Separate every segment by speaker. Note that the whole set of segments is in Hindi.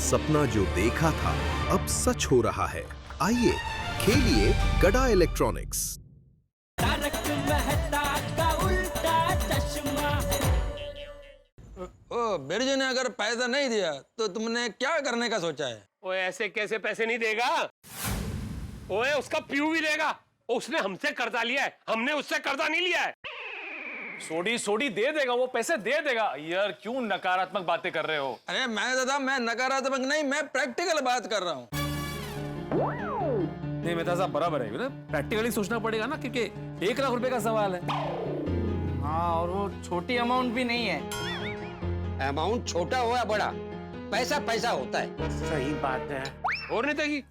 Speaker 1: सपना जो देखा था अब सच हो रहा है। आइए खेलिए गड़ा इलेक्ट्रॉनिक्स।
Speaker 2: ओ बिरजू ने अगर पैसा नहीं दिया तो तुमने क्या करने का सोचा है?
Speaker 3: ओए ऐसे कैसे पैसे नहीं देगा? ओए उसका पीयू भी देगा। उसने हमसे कर्जा लिया है, हमने उससे कर्जा नहीं लिया है।
Speaker 4: सोडी सोडी दे देगा, वो पैसे दे देगा। यार क्यों नकारात्मक बातें कर रहे हो?
Speaker 2: अरे मैं नकारात्मक नहीं, मैं प्रैक्टिकल बात कर रहा हूँ।
Speaker 4: नहीं मेहता साहब बराबर है ना, प्रैक्टिकली सोचना पड़ेगा ना, क्योंकि 1 लाख रुपए का सवाल है।
Speaker 5: हाँ, और वो छोटी अमाउंट भी नहीं है।
Speaker 6: अमाउंट छोटा हो या बड़ा, पैसा पैसा होता है।
Speaker 3: सही बात है। और नहीं देगी?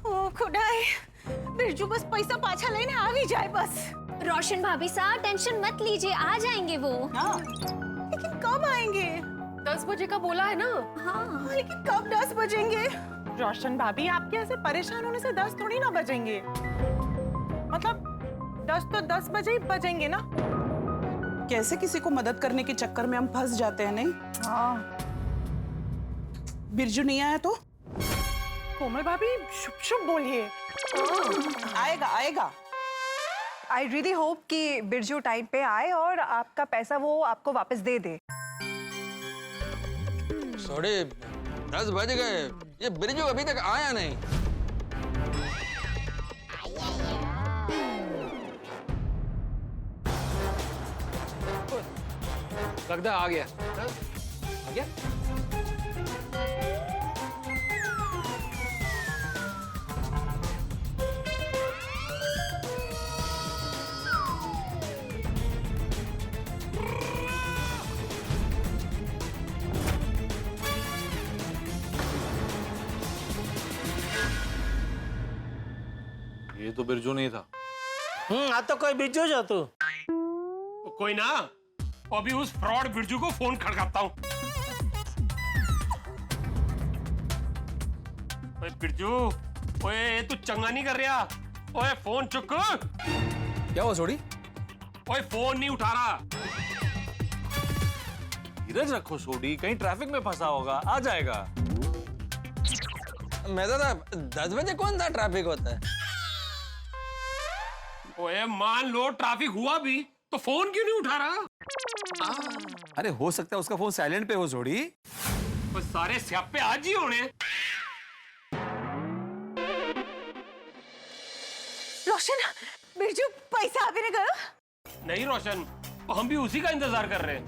Speaker 7: ओ खुदाई, बिरजू बस पैसा पाछा लेने आ ही जाए बस।
Speaker 8: रोशन भाभी साहब टेंशन मत लीजिए, आ जाएंगे वो।
Speaker 7: हाँ, लेकिन कब आएंगे?
Speaker 9: 10 बजे का बोला है ना।
Speaker 7: हाँ, लेकिन कब 10 बजेंगे? रोशन भाभी, आपके ऐसे परेशान होने से 10 थोड़ी ना बजेंगे। मतलब 10 तो 10 बजे ही बजेंगे ना।
Speaker 10: कैसे किसी को मदद करने के चक्कर में हम फंस जाते हैं, नहीं?
Speaker 7: हाँ।
Speaker 10: बिरजू नहीं आया तो?
Speaker 7: कोमल भाभी शुभ शुभ बोलिए।
Speaker 10: आएगा आएगा।
Speaker 11: आई रियली होप कि बिरजू टाइम पे आए और आपका पैसा वो आपको वापस दे दे।
Speaker 2: सॉरी, 10 बज गए, ये बिरजू अभी तक आया नहीं।
Speaker 3: लगता है आ गया। आ गया?
Speaker 4: ये तो बिरजू नहीं था।
Speaker 5: आ तो कोई बिरजू जो तू।
Speaker 3: कोई ना, अभी उस फ्रॉड बिरजू को फोन खड़काता हूँ। ओए बिरजू, ओए तू चंगा नहीं कर रहा। ओए फोन चुक।
Speaker 4: क्या हुआ सोडी?
Speaker 3: ओए फोन नहीं उठा रहा।
Speaker 4: धीरज रखो सोडी, कहीं ट्रैफिक में फंसा होगा, आ जाएगा।
Speaker 2: मैं तो 10 बजे कौन सा ट्रैफिक होता है?
Speaker 3: ओए मान लो ट्रैफिक हुआ भी तो फोन क्यों नहीं उठा रहा?
Speaker 4: अरे हो सकता है उसका फोन साइलेंट पे हो सोडी।
Speaker 3: वो सारे स्यापे आज ही होने।
Speaker 7: रोशन, बिरजू पैसा अभी नहीं गया?
Speaker 3: नहीं रोशन, हम भी उसी का इंतजार कर रहे हैं।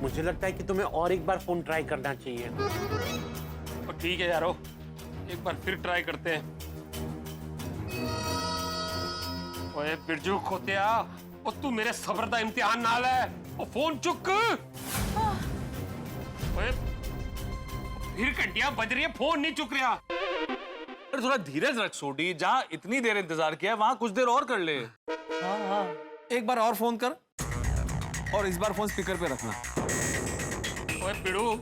Speaker 5: मुझे लगता है कि तुम्हें और एक बार फोन ट्राई करना चाहिए।
Speaker 3: तो ठीक है यारो, एक बार फिर ट्राई करते हैं। ओए बिरजू खोतिया, और तू मेरे सब्र का इम्तिहान ना ले। ओ फोन चुक। ओए फिर घंटियां बज रही है, फोन नहीं चुक रहा।
Speaker 4: अरे थोड़ा धीरज रख सोडी, जहाँ इतनी देर इंतजार किया वहां कुछ देर और कर ले। हाँ। एक बार और फोन कर, और इस बार फोन स्पीकर पे रखना।
Speaker 3: ओए बिड़ू,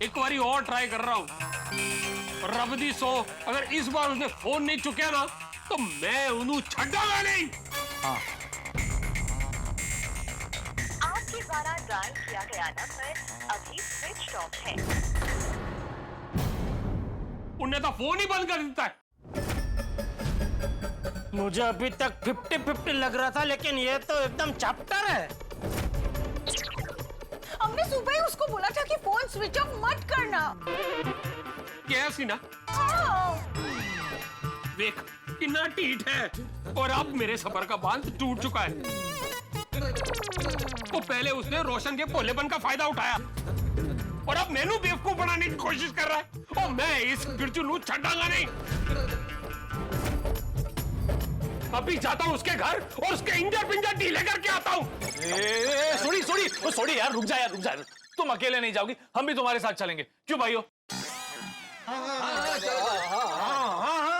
Speaker 3: एक बारी और ट्राई कर रहा हूँ। रब दी सो, अगर इस बार उसने फोन नहीं चुकिया ना तो मैं उन्हें छड्डागा नहीं।
Speaker 4: हाँ।
Speaker 12: आपके द्वारा डायल किया गया नंबर अभी स्विच ऑफ है।
Speaker 3: उन्हें तो फोन ही बंद कर देता है।
Speaker 5: मुझे अभी तक 50-50 लग रहा था, लेकिन ये तो एकदम चैप्टर है।
Speaker 7: हमने सुबह ही उसको बोला था कि फोन स्विच ऑफ मत करना।
Speaker 3: क्या सीना? देख कितना टीठ है, और अब मेरे सबर का बांध टूट चुका है। तो पहले उसने रोशन के भोलेपन का फायदा उठाया, और अब मैनू बेवकूफ बनाने की कोशिश कर रहा है। और मैं इस बिरजू नू छड्डांगा नहीं। अभी जाता हूँ उसके घर और उसके इंजर पिंजर ढीले करके आता हूँ।
Speaker 4: सोडी सोडी सोडी यार, रुक जा यार, रुक जा। तुम अकेले नहीं जाओगी, हम भी तुम्हारे साथ चलेंगे। क्यों भाइयों?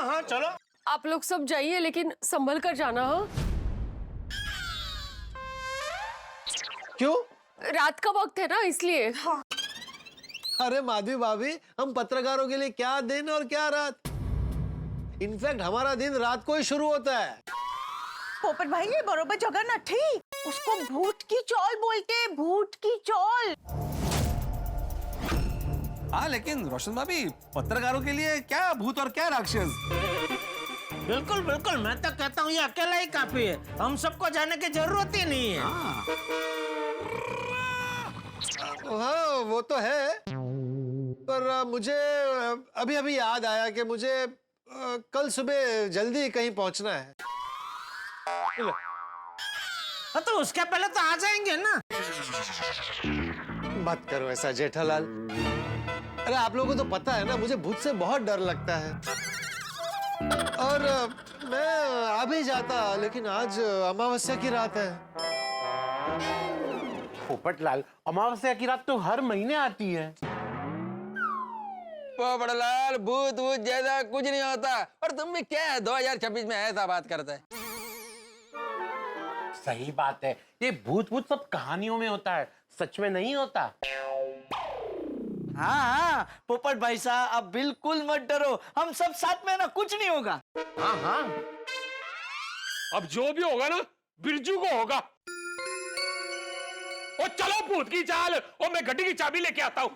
Speaker 5: हाँ, चलो।
Speaker 9: आप लोग सब जाइए, लेकिन संभल कर जाना। हाँ,
Speaker 5: क्यों?
Speaker 9: रात का वक्त है ना, इसलिए।
Speaker 7: हाँ।
Speaker 13: अरे माधवी भाभी, हम पत्रकारों के लिए क्या दिन और क्या रात। इनफैक्ट हमारा दिन रात को ही शुरू होता है।
Speaker 7: पोपट भाई, ये बरोबर जगह न थी। उसको भूत की चौल बोलते हैं, भूत की चौल।
Speaker 4: हाँ लेकिन रोशन भाभी पत्रकारों के लिए क्या भूत और क्या राक्षस।
Speaker 5: बिल्कुल बिल्कुल, मैं तो कहता हूँ ये अकेला ही काफी है, हम सबको जाने की जरूरत ही नहीं है।
Speaker 13: हाँ वो तो है, पर मुझे अभी अभी याद आया कि मुझे कल सुबह जल्दी कहीं पहुंचना है।
Speaker 5: हाँ तो उसके पहले तो आ जाएंगे ना।
Speaker 13: मत करो ऐसा जेठालाल। अरे आप लोगों को तो पता है ना, मुझे भूत से बहुत डर लगता है। और मैं आ भी जाता, लेकिन आज अमावस्या की रात है।
Speaker 5: पोपटलाल, अमावस्या की रात तो हर महीने आती है।
Speaker 2: पोपटलाल, भूत भूत जैसा कुछ नहीं होता। और तुम भी क्या है 2026 में ऐसा बात करते है?
Speaker 5: सही बात है, ये भूत भूत सब कहानियों में होता है, सच में नहीं होता।
Speaker 14: हाँ हाँ पोपट भाई साहब, अब बिल्कुल मत डरो, हम सब साथ में ना, कुछ नहीं होगा।
Speaker 5: हाँ हाँ,
Speaker 3: अब जो भी होगा ना बिरजू को होगा। और चलो भूत की चाल, और मैं गड्डी की चाबी लेके आता हूं।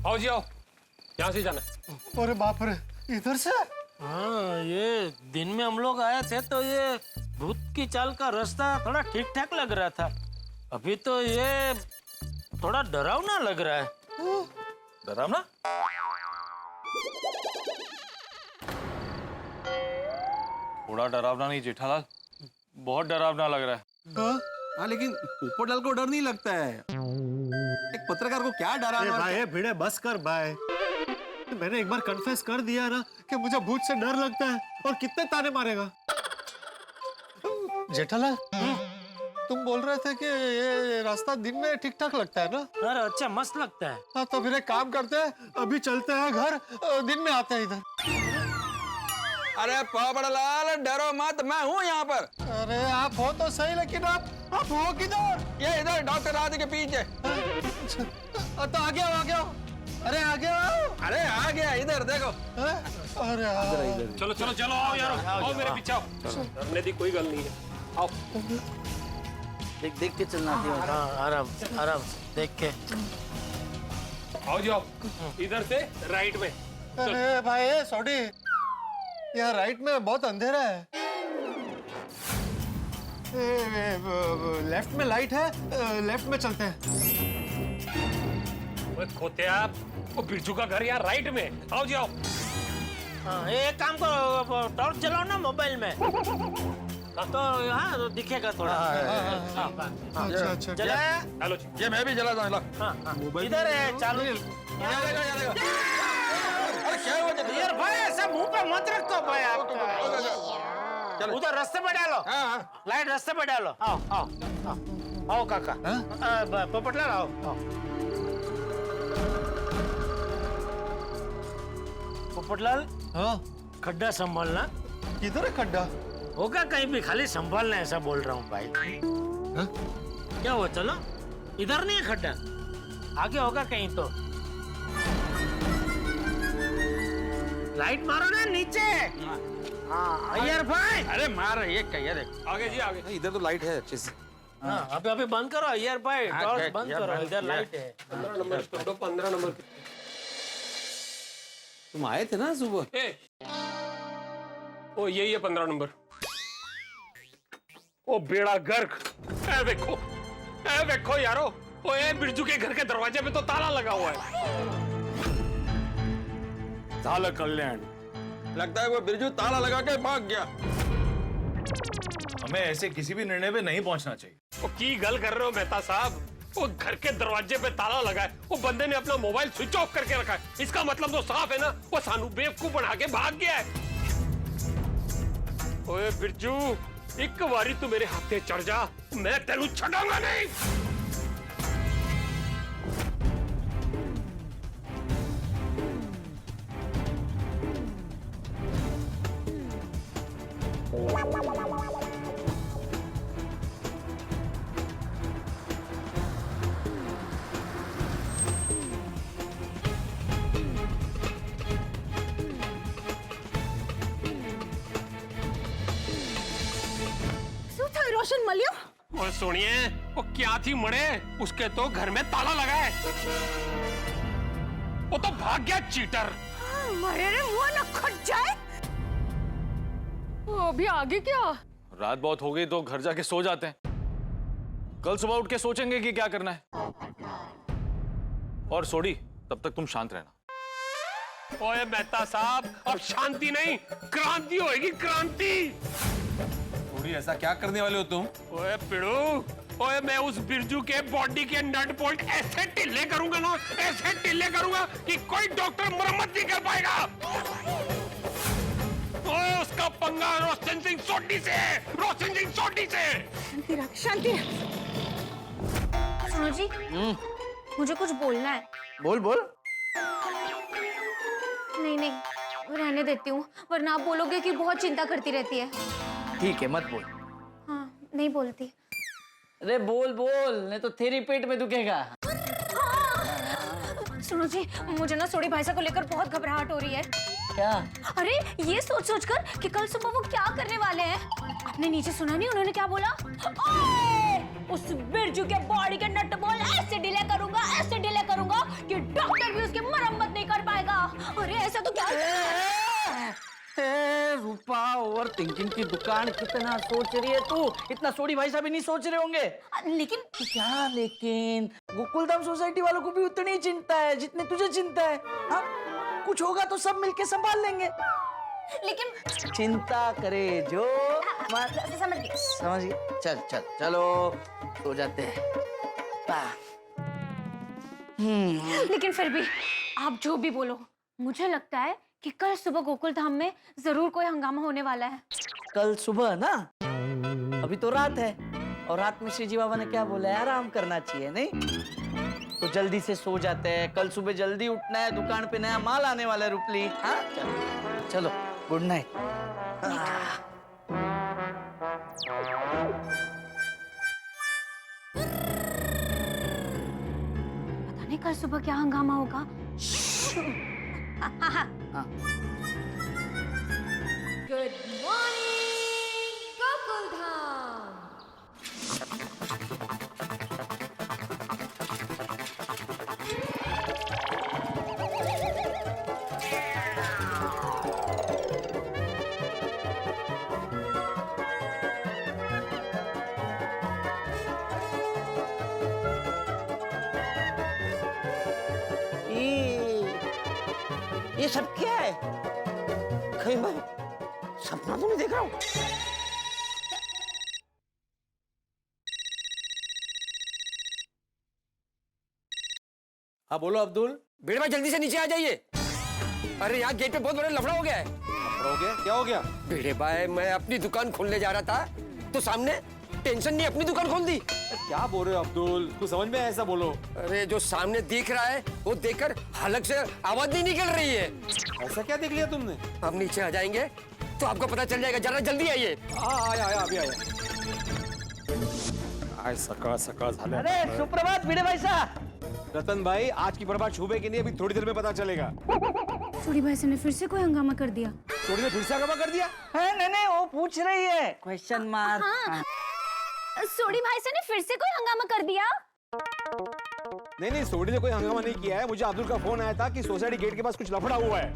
Speaker 3: आओ जी आओ, यहां से जाना।
Speaker 13: अरे बाप रे, इधर से?
Speaker 5: हाँ ये दिन में हम लोग आए थे तो ये भूत की चाल का रास्ता थोड़ा ठीक ठाक लग रहा था, अभी तो ये थोड़ा डरावना लग रहा है।
Speaker 4: डरावना? थोड़ा डरावना नहीं जेठालाल, बहुत डरावना लग रहा है। हाँ लेकिन पोपटलाल को डर नहीं लगता है, एक पत्रकार को क्या डराना?
Speaker 13: भाई भिड़े बस कर भाई, मैंने एक बार कन्फेस कर दिया ना कि मुझे भूत से डर लगता है, और कितने ताने मारेगा। जेठालाल, तुम बोल रहे थे कि ये रास्ता दिन में ठीक ठाक लगता है ना?
Speaker 5: अरे अच्छा, मस्त लगता है।
Speaker 13: हाँ तो फिर एक काम करते हैं, अभी चलते हैं घर, दिन में आते हैं इधर।
Speaker 2: अरे पोपटलाल डरो मत, मैं हूँ यहाँ पर।
Speaker 13: अरे आप हो तो सही, लेकिन आप हो किधर?
Speaker 2: ये इधर डॉक्टर राज के पीछे।
Speaker 13: तो आगे आओ, आगे आओ। अरे आगे आओ।
Speaker 2: अरे आ गया, इधर देखो।
Speaker 13: अरे
Speaker 3: चलो चलो चलो, आओ यार, आओ मेरे पीछे आओ। डरने की कोई गल नहीं है, आओ।
Speaker 14: देख देख के चलना चाहिए।
Speaker 5: हाँ आराम आराम देख के।
Speaker 3: आओ जी आओ, इधर से राइट में।
Speaker 13: अरे भाई सॉरी, यहाँ राइट में बहुत अंधेरा है। लेफ्ट में लाइट है, लेफ्ट में चलते हैं।
Speaker 3: खोते आप, वो बिरजू का घर यहाँ राइट में। आओ जी आओ।
Speaker 5: हाँ एक काम करो, टॉर्च जलाओ ना मोबाइल में, तो हाँ तो दिखेगा थोड़ा।
Speaker 13: अच्छा अच्छा,
Speaker 5: चला?
Speaker 3: चलो जी।
Speaker 2: ये मैं भी जला दूँ।
Speaker 5: हाँ इधर है, चालू।
Speaker 2: अरे क्या हुआ?
Speaker 5: यार भाई ऐसा मुंह पे मत रखो भाई आप। उधर रास्ते पे डालो।
Speaker 2: हाँ
Speaker 5: लाइट रास्ते पे डालो। आओ आओ आओ, आओ काका। पोपटलाल आओ आओ। पोपटलाल,
Speaker 13: हाँ
Speaker 5: खड्डा संभालना।
Speaker 13: किधर है खड्डा?
Speaker 5: होगा कहीं भी, खाली संभालना, ऐसा बोल रहा हूँ भाई।
Speaker 13: हाँ?
Speaker 5: क्या हुआ? चलो, इधर नहीं है खड्डा, आगे होगा कहीं तो। लाइट मारो ना नीचे। हाँ अय्यर भाई।
Speaker 2: अरे मार, ये क्या देख।
Speaker 3: आगे जी आगे।
Speaker 4: इधर तो लाइट है अच्छे से।
Speaker 5: हाँ अभी अभी बंद करो अय्यर भाई, टॉर्च बंद करो, इधर लाइट है।
Speaker 3: 15 नंबर तो 15 नंबर।
Speaker 4: तुम आए थे ना सुबह?
Speaker 3: ओ यही है 15 नंबर। ओ बेड़ा गर्क, ए देखो यारो, ओ ए बिरजू के घर के दरवाजे पे तो ताला लगा हुआ है।
Speaker 4: ताला कल्याण,
Speaker 2: लगता है वो बिरजू ताला लगा के भाग गया।
Speaker 4: हमें ऐसे किसी भी निर्णय पे नहीं पहुंचना चाहिए।
Speaker 3: ओ की गल कर रहे हो मेहता साहब? वो घर के दरवाजे पे ताला लगा है, वो बंदे ने अपना मोबाइल स्विच ऑफ करके रखा है, इसका मतलब तो साफ है ना, वो सानू बेवकूफ बना के भाग गया है। ओए बिरजू, एक बारी तू मेरे हाथे चढ़ जा, मैं तेनू छड़ाऊंगा नहीं।
Speaker 7: શું થયું રોશન મળ્યો?
Speaker 3: और सुनिए, वो क्या थी मरे, उसके तो घर में ताला लगा है। वो तो भाग गया चीटर।
Speaker 9: मरे रे मुंह न खट जाए। अभी आगे क्या?
Speaker 4: रात बहुत हो गई तो घर जाके सो जाते हैं। कल सुबह उठ के सोचेंगे कि क्या करना है। और सोडी, तब तक तुम शांत रहना।
Speaker 3: ओए मेहता साहब, अब शांति नहीं, क्रांति होएगी, क्रांति।
Speaker 4: सोडी, ऐसा क्या करने वाले हो तुम?
Speaker 3: ओए पिड़ू, ओए मैं उस बिरजू के बॉडी के नट बोल्ट ऐसे ढीले करूंगा ना, ऐसे ढीले करूंगा कि कोई डॉक्टर मरम्मत नहीं कर पाएगा। ओए उसका पंगा रोशन सिंह सोडी से, रोशन सिंह सोडी से।
Speaker 7: शांति रख, शांति रख।
Speaker 8: सुनो जी, मुझे कुछ बोलना है।
Speaker 14: बोल बोल।
Speaker 8: नहीं नहीं, रहने देती हूँ, वरना आप बोलोगे कि बहुत चिंता करती रहती है।
Speaker 14: ठीक है, मत बोल।
Speaker 8: हाँ, नहीं बोलती।
Speaker 14: अरे बोल बोल, नहीं तो तेरी पेट में दुखेगा।
Speaker 8: सुनो जी, मुझे ना सोडी भाई साहब को लेकर बहुत घबराहट हो रही है।
Speaker 14: क्या?
Speaker 8: अरे ये सोच सोच कर कि कल सुबह वो क्या करने वाले हैं। आपने नीचे सुना नहीं उन्होंने क्या बोला? उस बिरजू के बॉडी के नट बोल ऐसे डिले करूंगा कि डॉक्टर भी उसकी मरम्मत नहीं कर पाएगा। अरे ऐसा तो क्या?
Speaker 14: रूपा, ओवर थिंकिंग की दुकान, कितना सोच रही है तू? इतना सोडी भाई साहब भी नहीं सोच रहे होंगे।
Speaker 8: लेकिन
Speaker 14: क्या लेकिन? गोकुलधाम सोसाइटी वालों को भी उतनी ही चिंता है जितनी तुझे चिंता है। हाँ, कुछ होगा तो सब मिलके संभाल लेंगे।
Speaker 8: लेकिन
Speaker 14: चिंता करे जो
Speaker 8: समझ
Speaker 14: गए। चल चल चलो सो जाते हैं।
Speaker 8: लेकिन फिर भी आप जो भी बोलो, मुझे लगता है कि कल सुबह गोकुलधाम में जरूर कोई हंगामा होने वाला है।
Speaker 14: कल सुबह ना? अभी तो रात है, और रात में श्री जी बाबा ने क्या बोला है? आराम करना चाहिए, नहीं? तो जल्दी से सो जाते हैं। कल सुबह जल्दी उठना है, दुकान पे नया माल आने वाला है रूपली। हाँ चलो चलो, गुड नाइट।
Speaker 8: पता नहीं कल सुबह क्या हंगामा होगा।
Speaker 9: Good morning Gokuldham.
Speaker 14: ये सब क्या है? कहीं मैं सपना तो नहीं देख रहा हूँ?
Speaker 13: हाँ बोलो अब्दुल।
Speaker 6: भिड़े भाई जल्दी से नीचे आ जाइए। अरे यहाँ गेट पे बहुत बड़ा लफड़ा हो गया है।
Speaker 13: लफड़ा हो गया? क्या हो गया?
Speaker 6: भिड़े भाई, मैं अपनी दुकान खोलने जा रहा था तो सामने टेंशन नहीं अपनी दुकान खोल दी।
Speaker 13: क्या बोल रहे हो अब्दुल? कुछ समझ में ऐसा बोलो।
Speaker 6: अरे जो सामने दिख रहा है वो देखकर हलक से आवाज नहीं निकल रही है।
Speaker 13: ऐसा क्या देख लिया तुमने?
Speaker 6: आप नीचे आ जाएंगे तो आपको पता चल जाएगा। जरा जल्दी आइए।
Speaker 13: आया अभी आया। आज सकाळ सकाळ झाले।
Speaker 14: अरे सुप्रभात भिड़े भाई साहब।
Speaker 13: रतन भाई, आज की बर्बाद छुपे कि नहीं अभी थोड़ी देर में पता चलेगा।
Speaker 8: सोडी भाई साहब ने फिर से कोई हंगामा कर दिया।
Speaker 13: सोडी ने फिर से हंगामा कर दिया?
Speaker 14: नहीं, वो पूछ रही है, क्वेश्चन मार्क।
Speaker 8: हाँ। सोडी भाई साहब ने फिर से कोई हंगामा कर दिया?
Speaker 13: नहीं, सोडी ने कोई हंगामा नहीं किया है। मुझे अब्दुल का फोन आया था कि सोसाइटी गेट के पास कुछ लफड़ा हुआ है,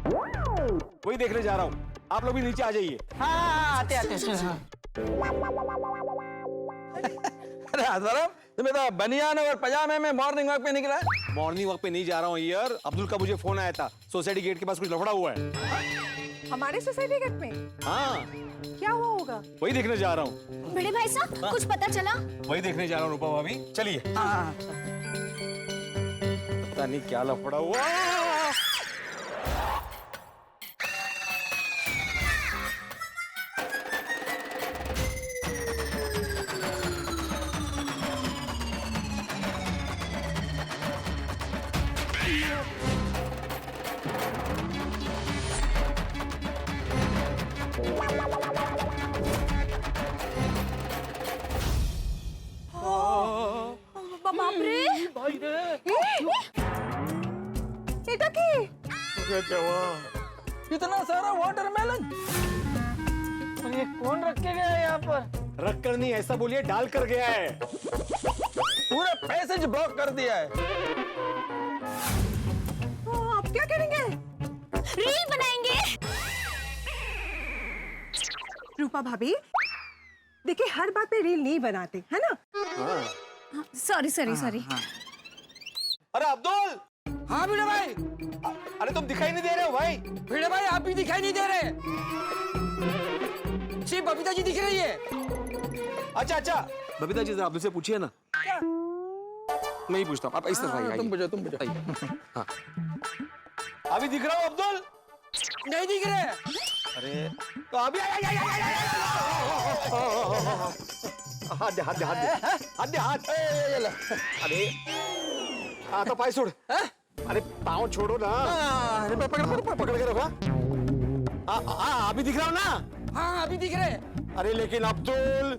Speaker 13: वही देखने जा रहा हूँ। आप लोग भी नीचे आ जाइए।
Speaker 14: हाँ, आते।
Speaker 2: अरे आसाराम, तुम्हें तो बनियान और पजामे में मॉर्निंग वॉक पे निकला है।
Speaker 13: मॉर्निंग वॉक पे नहीं जा रहा हूँ यार। अब्दुल का मुझे फोन आया था, सोसाइटी गेट के पास कुछ लफड़ा हुआ है।
Speaker 7: हमारे सोसाइटी गेट में
Speaker 13: हाँ,
Speaker 7: क्या हुआ होगा?
Speaker 13: वही देखने जा रहा हूँ।
Speaker 8: बड़े भाई साहब, कुछ पता चला?
Speaker 13: वही देखने जा रहा हूँ रूपा भाभी। चलिए। पता नहीं क्या लफड़ा हुआ।
Speaker 8: बाप रे,
Speaker 7: এটা কি?
Speaker 14: इतना सारा वाटरमेलन, ये कौन रख के गया यहाँ पर?
Speaker 15: रख कर नहीं, ऐसा बोलिए डाल कर गया है।
Speaker 2: पूरा पैसेज ब्लॉक कर दिया है।
Speaker 7: तो आप क्या करेंगे?
Speaker 8: रील बनाएंगे।
Speaker 7: रूपा भाभी, देखिए हर बात पे रील नहीं बनाते, है ना?
Speaker 8: Sorry sorry sorry.
Speaker 15: अरे अब्दुल!
Speaker 2: हाँ भिड़े भाई।
Speaker 15: अरे तुम दिखाई नहीं दे रहे हो भाई।
Speaker 2: भिड़े भाई आप भी दिखाई नहीं दे रहे। सिर्फ बबीता जी दिख रही है।
Speaker 15: अच्छा अच्छा, बबीता जी अब्दुल से पूछिए ना।
Speaker 2: मैं ही पूछता हूँ, आप इस तरफ आइए। तुम पूछो, तुम पूछो। हाँ।
Speaker 15: अभी दिख रहा हूँ अब्दुल?
Speaker 2: नहीं दिख रहे।
Speaker 15: अरे तो अभी हाथ दे, हाथ दे, हाथ दे, हाथ दे, हाथ। अरे हाँ तो पाय छोड़। अरे पाँव छोड़ो ना।
Speaker 2: अरे
Speaker 15: पकड़ के रखो। अभी दिख रहा हूँ ना?
Speaker 2: हाँ अभी दिख रहे।
Speaker 15: अरे लेकिन अब्दुल,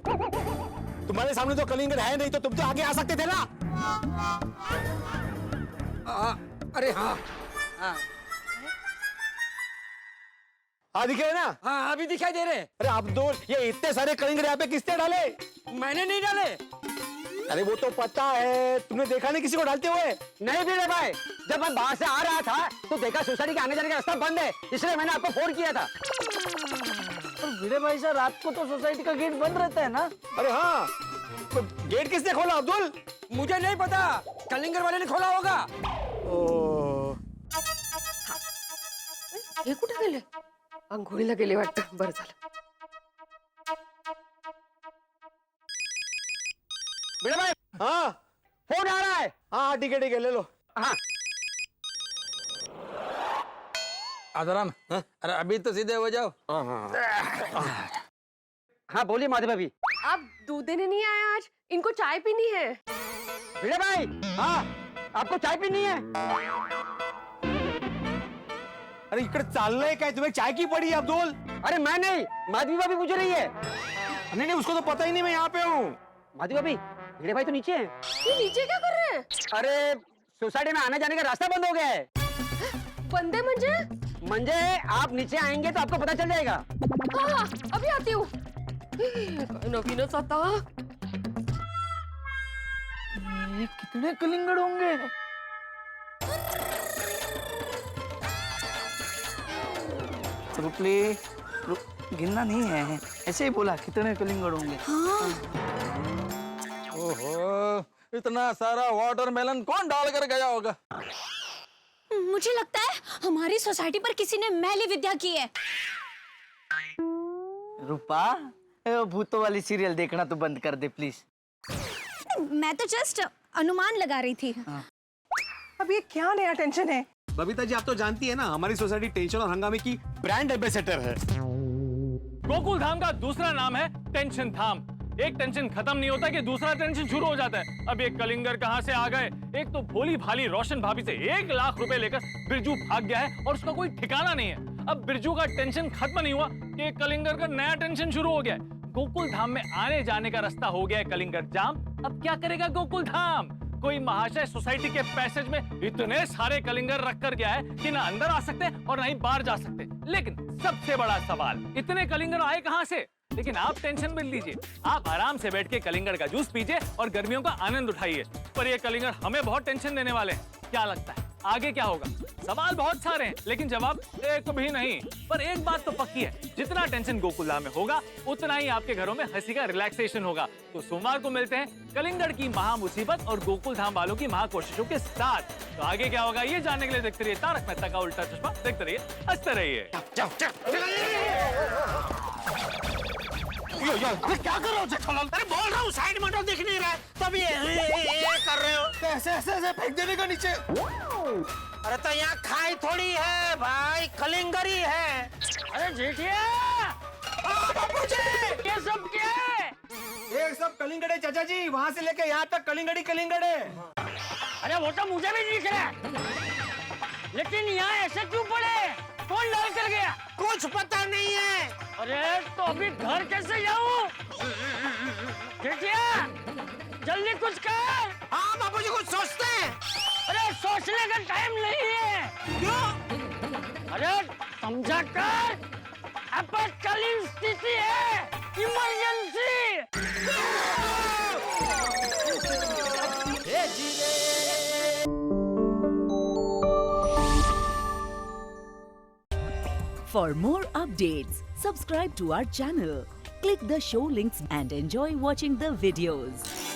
Speaker 15: तुम्हारे सामने तो कलिंगड़ है नहीं, तो तुम तो आगे आ सकते थे ना।
Speaker 2: अरे हाँ हाँ
Speaker 15: दिख रहे ना?
Speaker 2: हाँ अभी दिखाई दे रहे।
Speaker 15: अरे अब्दुल, ये इतने सारे कलिंगड़ यहाँ पे किसने डाले?
Speaker 2: मैंने नहीं डाले।
Speaker 15: अरे वो तो पता है, तुमने देखा नहीं किसी को डालते हुए?
Speaker 6: नहीं भिड़े भाई, जब मैं बाहर से आ रहा था तो देखा सोसाइटी के आने जाने का रास्ता बंद है, इसलिए मैंने आपको फोन किया था।
Speaker 14: तो भिड़े भाई साहब, रात को तो सोसाइटी का गेट बंद रहता है ना?
Speaker 15: अरे हाँ, तो गेट किसने खोला अब्दुल?
Speaker 2: मुझे नहीं पता, कलिंगर वाले ने खोला होगा।
Speaker 9: हे कुठे गेले? अंघोळीला गेले वाटतं. बरं झालं.
Speaker 15: भिड़े भाई, हाँ
Speaker 6: फोन आ रहा है।
Speaker 15: हाँ ठीक है ले लो।
Speaker 6: हाँ
Speaker 2: आदराम, अरे अभी तो सीधे हो जाओ।
Speaker 6: हाँ बोलिए माधवी भाभी।
Speaker 9: आप दूध देने नहीं आए आज? इनको चाय पीनी है।
Speaker 6: भिड़े भाई, हाँ आपको चाय पीनी है?
Speaker 15: अरे इकडे चाललंय काय? तुम्हें चाय की पड़ी है अब्दुल?
Speaker 6: अरे मैं नहीं, माधवी भाभी पूछ रही है।
Speaker 15: नहीं उसको तो पता ही नहीं मैं यहाँ पे हूँ।
Speaker 6: माधवी भाभी, भिड़े भाई तो नीचे हैं।
Speaker 9: ये नीचे क्या कर रहे हैं?
Speaker 6: अरे सोसाइटी में आने जाने का रास्ता बंद हो गया है।
Speaker 9: बंदे म्हणजे
Speaker 6: आप नीचे आएंगे तो आपको पता चल जाएगा।
Speaker 9: हाँ अभी आती हूँ। नवीनच आता।
Speaker 14: ये कितने कलिंगड़ होंगे? रुपले, गिनना नहीं है, ऐसे ही बोला कितने कलिंगड़ होंगे।
Speaker 2: ओहो, इतना सारा वाटरमेलन कौन डाल कर गया होगा?
Speaker 8: मुझे लगता है हमारी सोसाइटी पर किसी ने मैली विद्या की है।
Speaker 14: रूपा, भूतों वाली सीरियल देखना तो बंद कर दे प्लीज।
Speaker 8: मैं तो जस्ट अनुमान लगा रही थी।
Speaker 7: अब ये क्या नया टेंशन है?
Speaker 15: बबीता जी आप तो जानती है ना, हमारी सोसाइटी टेंशन और हंगामे की ब्रांड एम्बेसडर है।
Speaker 4: गोकुल धाम का दूसरा नाम है टेंशन धाम। एक टेंशन खत्म नहीं होता कि दूसरा टेंशन शुरू हो जाता है। अब ये कलिंगर कहाँ से आ गए? एक तो भोली भाली रोशन भाभी से 1 लाख रुपए लेकर बिरजू भाग गया है और उसका कोई ठिकाना नहीं है। अब बिरजू का टेंशन खत्म नहीं हुआ कि कलिंगर का नया टेंशन शुरू हो गया है। गोकुल धाम में आने जाने का रास्ता हो गया है कलिंगर जाम। अब क्या करेगा गोकुल धाम? कोई महाशय सोसाइटी के पैसेज में इतने सारे कलिंगर रख कर गया है कि ना अंदर आ सकते और ना ही बाहर जा सकते। लेकिन सबसे बड़ा सवाल, इतने कलिंगर आए कहां से? लेकिन आप टेंशन मत लीजिए, आप आराम से बैठ के कलिंगर का जूस पीजिए और गर्मियों का आनंद उठाइए। पर ये कलिंगर हमें बहुत टेंशन देने वाले हैं। क्या लगता है आगे क्या होगा? सवाल बहुत सारे हैं लेकिन जवाब एक भी नहीं। पर एक बात तो पक्की है, जितना टेंशन गोकुल धाम में होगा उतना ही आपके घरों में हंसी का रिलैक्सेशन होगा। तो सोमवार को मिलते हैं कलिंगर की महा मुसीबत और गोकुल धाम वालों की महा कोशिशों के साथ। तो आगे क्या होगा ये जानने के लिए देखते रहिए तारक मेहता का उल्टा चश्मा। देखते रहिए, हंसते रहिए।
Speaker 5: अरे क्या कर रहे हो जेठालाल? अरे बोल रहा हूँ साइड में तो दिख नहीं रहा है, तब ये कर रहे हो।
Speaker 15: ऐसे ऐसे ऐसे फेंक देने का नीचे।
Speaker 5: अरे तो यहाँ खाई थोड़ी है भाई, कलिंगरी है। अरे जेठिया, ये सब क्या है?
Speaker 15: ये सब कलिंगड़ है चाचा जी, वहाँ से लेके यहाँ तक कलिंगड़ी कलिंगड़ है।
Speaker 5: अरे वो तो मुझे भी दिख रहा है, लेकिन यहाँ ऐसे क्यों पड़े? कौन डाल कर गया? कुछ पता नहीं है। अरे तो अभी घर कैसे जाऊँ? जेठिया, जल्दी कुछ कर। हाँ बाबूजी कुछ सोचते हैं। अरे सोचने का टाइम नहीं है। क्यों? अरे समझा कर, आपातकालीन स्थिति है, emergency.
Speaker 16: For more updates, subscribe to our channel, click the show links and enjoy watching the videos.